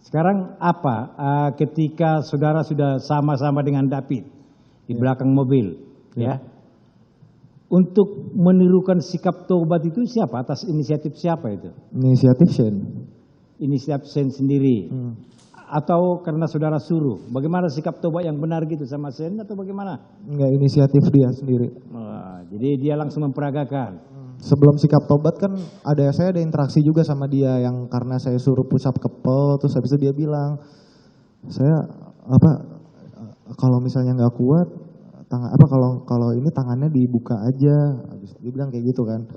Sekarang apa ketika saudara sudah sama-sama dengan David di belakang mobil, ya? Untuk menirukan sikap taubat itu siapa? Atas inisiatif siapa itu? Inisiatif Shane. Inisiatif Shane sendiri. Atau karena saudara suruh? Bagaimana sikap taubat yang benar gitu sama Shane atau bagaimana? Enggak, inisiatif dia sendiri. Jadi dia langsung memperagakan. Sebelum sikap tobat kan saya ada interaksi juga sama dia yang karena saya suruh push up kepel, terus habis itu dia bilang, saya kalau misalnya nggak kuat kalau ini tangannya dibuka aja. Habis dia bilang kayak gitu kan.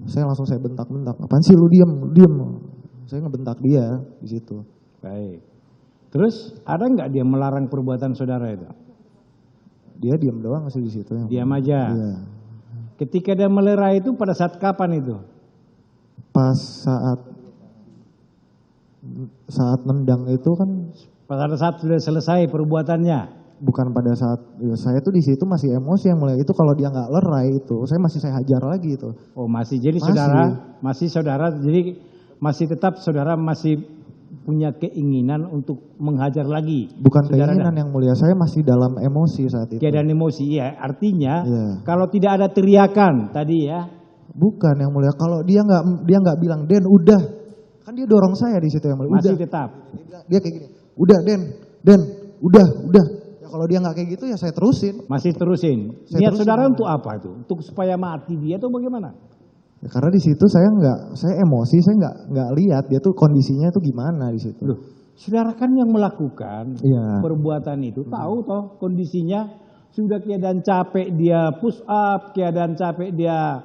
Saya bentak-bentak, apaan sih lu diam. Saya ngebentak dia di situ. Baik. Terus ada nggak dia melarang perbuatan saudara itu? Dia diam doang sih di situ. Diam aja. Iya. Ketika dia melerai itu pada saat kapan itu? Pas saat nendang itu kan. Pada saat sudah selesai perbuatannya. Bukan pada saat saya tuh di situ masih emosi yang mulai itu, kalau dia nggak lerai itu saya hajar lagi itu. Oh masih, jadi masih. saudara jadi masih tetap saudara masih punya keinginan untuk menghajar lagi. Bukan keinginan yang mulia, saya masih dalam emosi saat itu. Keadaan emosi, ya. Artinya kalau tidak ada teriakan tadi ya. Bukan yang mulia, kalau dia nggak bilang, Den udah, kan dia dorong saya di situ yang mulia. Masih udah. Tetap. Dia kayak gini, udah Den, udah. Ya kalau dia nggak kayak gitu ya saya terusin. Masih terusin. Niat saudara untuk apa itu? Untuk supaya mati dia atau bagaimana? Ya, karena di situ saya emosi, saya nggak lihat dia tuh kondisinya tuh gimana di situ. Loh, saudara kan yang melakukan perbuatan itu tahu toh kondisinya, sudah keadaan capek dia push up, keadaan capek dia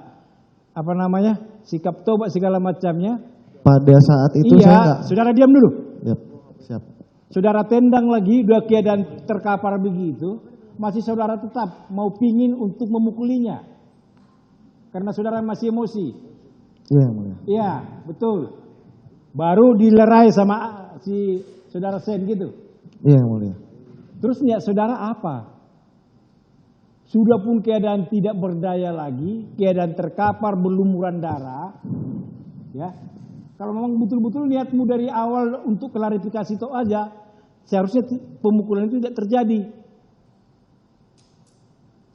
sikap tobat segala macamnya. Pada saat itu saya nggak. Saudara diam dulu. Yep, siap. Saudara tendang lagi, udah keadaan terkapar begitu, masih saudara tetap mau pingin untuk memukulinya. Karena saudara masih emosi. Iya, mulia. Iya, betul. Baru dilerai sama si saudara Sen gitu. Iya, mulia. Terus niat saudara apa? Sudah pun keadaan tidak berdaya lagi, keadaan terkapar berlumuran darah. Ya. Kalau memang betul-betul niatmu dari awal untuk klarifikasi itu aja, seharusnya pemukulan itu tidak terjadi.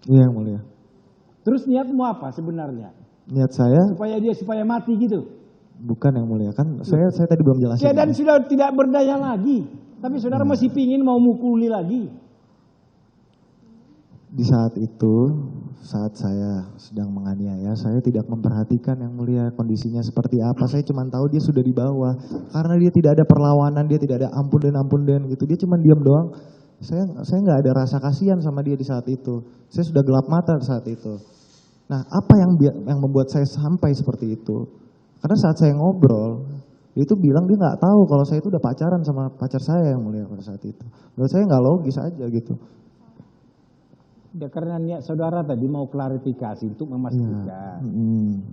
Iya, mulia. Terus niatmu apa sebenarnya? Niat saya supaya mati gitu. Bukan yang mulia, kan saya tadi belum jelasin. Dan sudah tidak berdaya lagi, tapi saudara masih pingin mau mukuli lagi. Di saat itu, saat saya sedang menganiaya, saya tidak memperhatikan yang mulia kondisinya seperti apa. Saya cuma tahu dia sudah di bawah, karena dia tidak ada perlawanan, dia tidak ada ampun dan gitu. Dia cuma diam doang. Saya nggak ada rasa kasihan sama dia di saat itu. Saya sudah gelap mata saat itu. Nah, apa yang membuat saya sampai seperti itu? Karena saat saya ngobrol, dia itu bilang dia nggak tahu kalau saya itu udah pacaran sama pacar saya yang mulia pada saat itu. Menurut saya nggak logis aja gitu. Ya, karena niat saudara tadi mau klarifikasi untuk memastikan.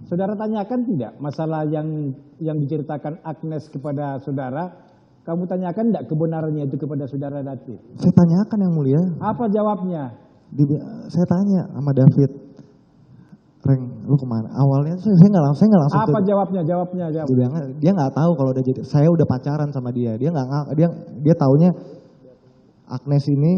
Saudara tanyakan tidak masalah yang diceritakan Agnes kepada saudara? Kamu tanyakan tidak kebenarannya itu kepada saudara David? Saya tanyakan yang mulia. Apa jawabnya? Saya tanya sama David, Reng, lu kemana? Awalnya saya nggak langsung. Apa jawabnya? Dia nggak tahu kalau saya udah pacaran sama dia. Dia taunya Agnes ini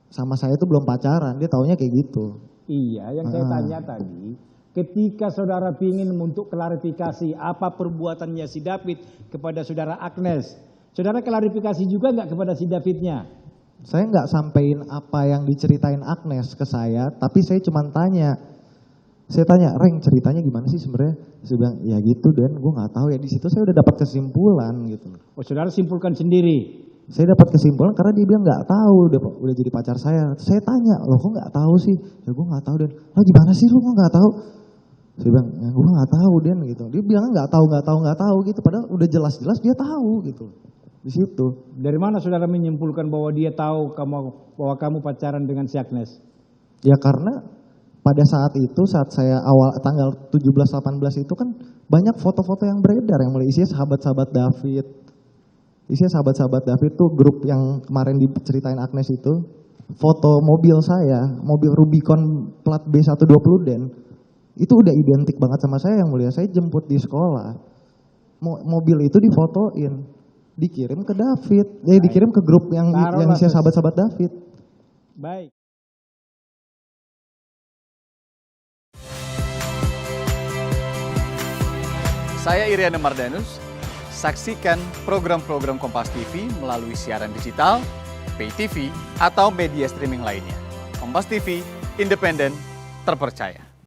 sama saya itu belum pacaran. Dia taunya kayak gitu. Iya, yang saya tanya tadi, ketika saudara ingin untuk klarifikasi apa perbuatannya si David kepada saudara Agnes, saudara klarifikasi juga nggak kepada si Davidnya? Saya nggak sampein apa yang diceritain Agnes ke saya, tapi saya cuma tanya. Saya tanya, Reng, ceritanya gimana sih sebenarnya? Saya bilang, ya gitu Dan, gue nggak tahu ya. Di situ saya udah dapat kesimpulan gitu. Oh, saudara simpulkan sendiri? Saya dapat kesimpulan karena dia bilang nggak tahu, udah jadi pacar saya. Saya tanya, lo kok nggak tahu sih? Ya gue nggak tahu Dan. Lo gimana sih lo kok nggak tahu? Saya bilang, ya gue nggak tahu Dan gitu. Dia bilang nggak tahu gitu. Padahal udah jelas-jelas dia tahu gitu. Di situ. Dari mana saudara menyimpulkan bahwa dia tahu bahwa kamu pacaran dengan si Agnes? Ya karena pada saat itu, saat saya awal tanggal 17-18 itu kan banyak foto-foto yang beredar yang mulai isinya sahabat-sahabat David. Isinya sahabat-sahabat David tuh grup yang kemarin diceritain Agnes itu. Foto mobil saya, mobil Rubicon plat B120 Den. Itu udah identik banget sama saya yang mulia. Saya jemput di sekolah. Mobil itu difotoin. dikirim ke David, dikirim ke grup yang Taruhlah, isinya sahabat-sahabat David. Baik. Saya Iriana Mardanus. Saksikan program-program Kompas TV melalui siaran digital, pay TV, atau media streaming lainnya. Kompas TV, independen, terpercaya.